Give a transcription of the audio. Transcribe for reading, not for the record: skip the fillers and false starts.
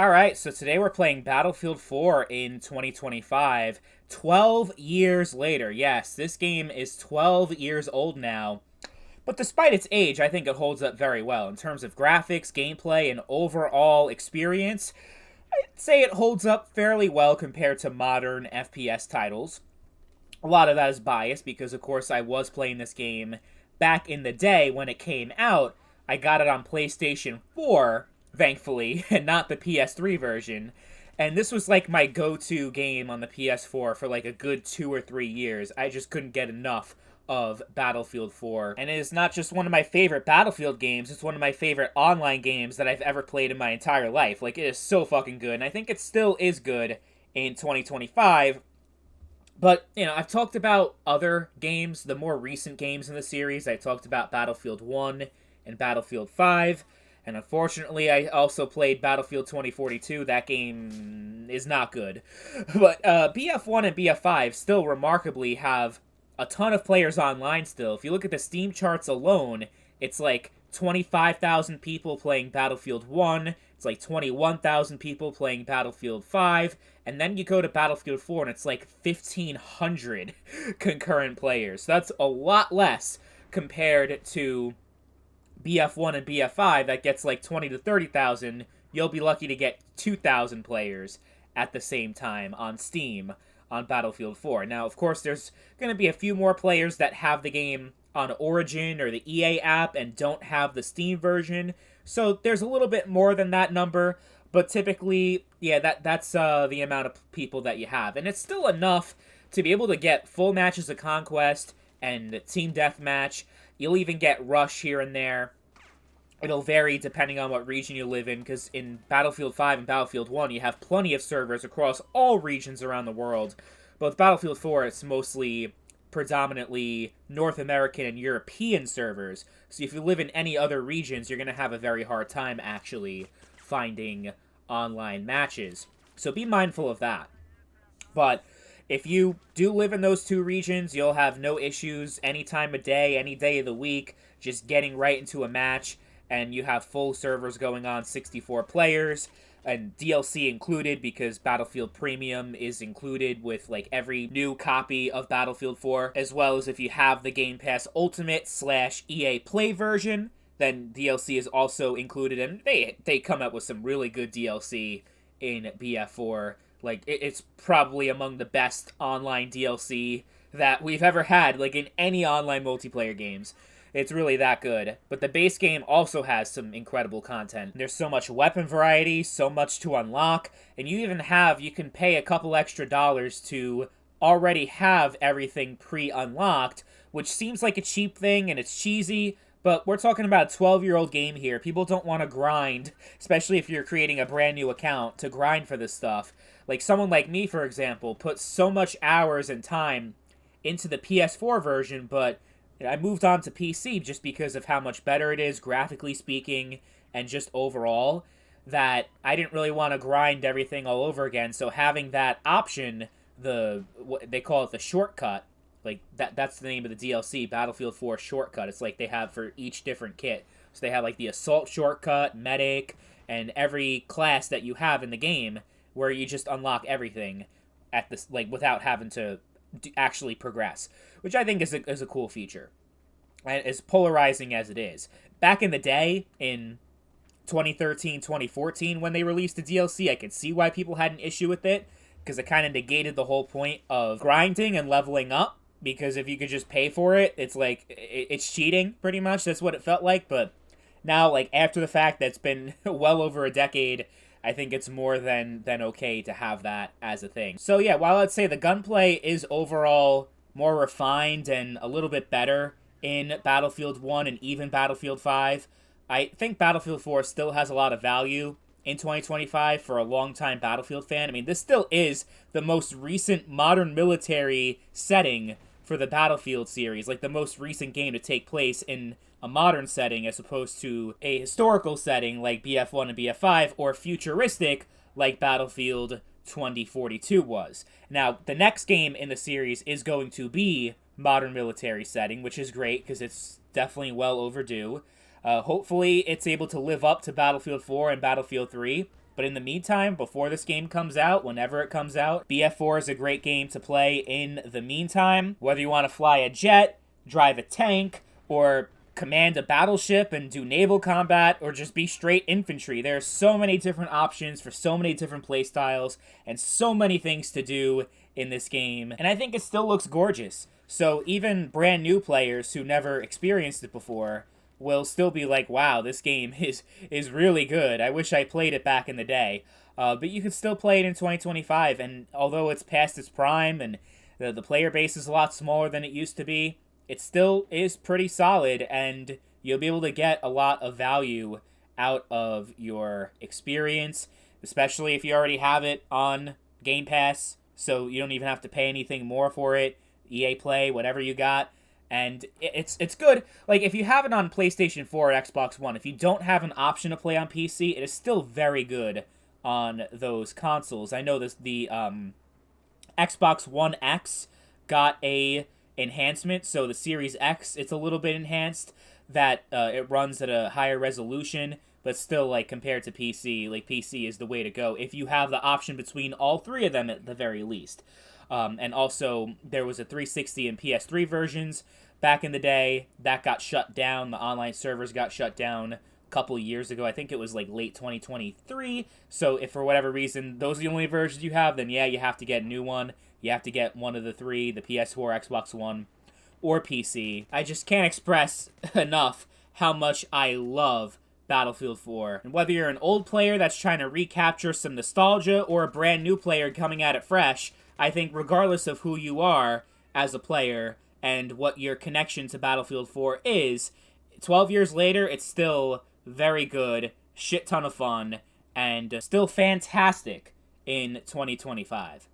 Alright, so today we're playing Battlefield 4 in 2025. 12 years later. Yes, this game is 12 years old now. But despite its age, I think it holds up very well. In terms of graphics, gameplay, and overall experience, I'd say it holds up fairly well compared to modern FPS titles. A lot of that is biased because, of course, I was playing this game back in the day when it came out. I got it on PlayStation 4, thankfully, and not the PS3 version. And this was like my go-to game on the PS4 for like a good 2 or 3 years. I just couldn't get enough of Battlefield 4. And it is not just one of my favorite Battlefield games, it's one of my favorite online games that I've ever played in my entire life. Like, it is so fucking good, and I think it still is good in 2025. But, I've talked about other games, the more recent games in the series. I talked about Battlefield 1 and Battlefield 5. And unfortunately, I also played Battlefield 2042. That game is not good. But BF1 and BF5 still remarkably have a ton of players online still. If you look at the Steam charts alone, it's like 25,000 people playing Battlefield 1. It's like 21,000 people playing Battlefield 5. And then you go to Battlefield 4 and it's like 1,500 concurrent players. So that's a lot less compared to BF1 and BF5 that gets like 20 to 30,000. You'll be lucky to get 2,000 players at the same time on Steam on Battlefield 4. Now, of course, there's going to be a few more players that have the game on Origin or the EA app and don't have the Steam version. So there's a little bit more than that number, but typically, yeah, that's the amount of people that you have. And it's still enough to be able to get full matches of Conquest and Team Deathmatch. You'll even get Rush here and there. It'll vary depending on what region you live in, because in Battlefield 5 and Battlefield 1, you have plenty of servers across all regions around the world. But with Battlefield 4, it's mostly predominantly North American and European servers. So if you live in any other regions, you're going to have a very hard time actually finding online matches. So be mindful of that. But if you do live in those two regions, you'll have no issues any time of day, any day of the week, just getting right into a match. And you have full servers going on, 64 players, and DLC included because Battlefield Premium is included with like every new copy of Battlefield 4, as well as if you have the Game Pass Ultimate / EA Play version, then DLC is also included, and they come up with some really good DLC in BF4. Like, it's probably among the best online DLC that we've ever had, like in any online multiplayer games. It's really that good. But the base game also has some incredible content. There's so much weapon variety, so much to unlock, and you can pay a couple extra dollars to already have everything pre-unlocked, which seems like a cheap thing and it's cheesy, but we're talking about a 12-year-old game here. People don't want to grind, especially if you're creating a brand new account, to grind for this stuff. Like someone like me, for example, puts so much hours and time into the PS4 version, but I moved on to PC just because of how much better it is, graphically speaking, and just overall, that I didn't really want to grind everything all over again. So having that option, what they call it the shortcut, like that's the name of the DLC, Battlefield 4 shortcut. It's like they have for each different kit. So they have like the assault shortcut, medic, and every class that you have in the game where you just unlock everything at this, like, without having to actually progress, which I think is a cool feature, and as polarizing as it is. Back in the day, in 2013, 2014, when they released the DLC, I could see why people had an issue with it, because it kind of negated the whole point of grinding and leveling up, because if you could just pay for it, it's like, it's cheating, pretty much. That's what it felt like. But now, like, after the fact, that's been well over a decade, I think it's more than okay to have that as a thing. So yeah, while I'd say the gunplay is overall more refined and a little bit better in Battlefield 1 and even Battlefield 5, I think Battlefield 4 still has a lot of value in 2025 for a longtime Battlefield fan. I mean, this still is the most recent modern military setting for the Battlefield series, like the most recent game to take place in a modern setting as opposed to a historical setting like BF1 and BF5, or futuristic like Battlefield 2042 was. Now, the next game in the series is going to be modern military setting, which is great because it's definitely well overdue. Hopefully, it's able to live up to Battlefield 4 and Battlefield 3, But in the meantime, before this game comes out, whenever it comes out, BF4 is a great game to play in the meantime. Whether you want to fly a jet, drive a tank, or command a battleship and do naval combat, or just be straight infantry. There are so many different options for so many different playstyles and so many things to do in this game. And I think it still looks gorgeous. So even brand new players who never experienced it before will still be like, wow, this game is really good. I wish I played it back in the day. But you can still play it in 2025, and although it's past its prime and the player base is a lot smaller than it used to be, it still is pretty solid, and you'll be able to get a lot of value out of your experience, especially if you already have it on Game Pass, so you don't even have to pay anything more for it. EA Play, whatever you got. And it's good. Like, if you have it on PlayStation 4 or Xbox One, if you don't have an option to play on PC, it is still very good on those consoles. I know the Xbox One X got a enhancement, so the Series X, it's a little bit enhanced, that it runs at a higher resolution, but still, like, compared to PC, like, PC is the way to go if you have the option between all three of them at the very least. And also, there was a 360 and PS3 versions back in the day. That got shut down. The online servers got shut down a couple years ago. I think it was like late 2023. So if for whatever reason those are the only versions you have, then yeah, you have to get a new one. You have to get one of the three, the PS4, Xbox One, or PC. I just can't express enough how much I love Battlefield 4. And whether you're an old player that's trying to recapture some nostalgia or a brand new player coming at it fresh, I think regardless of who you are as a player and what your connection to Battlefield 4 is, 12 years later, it's still very good, shit ton of fun, and still fantastic in 2025.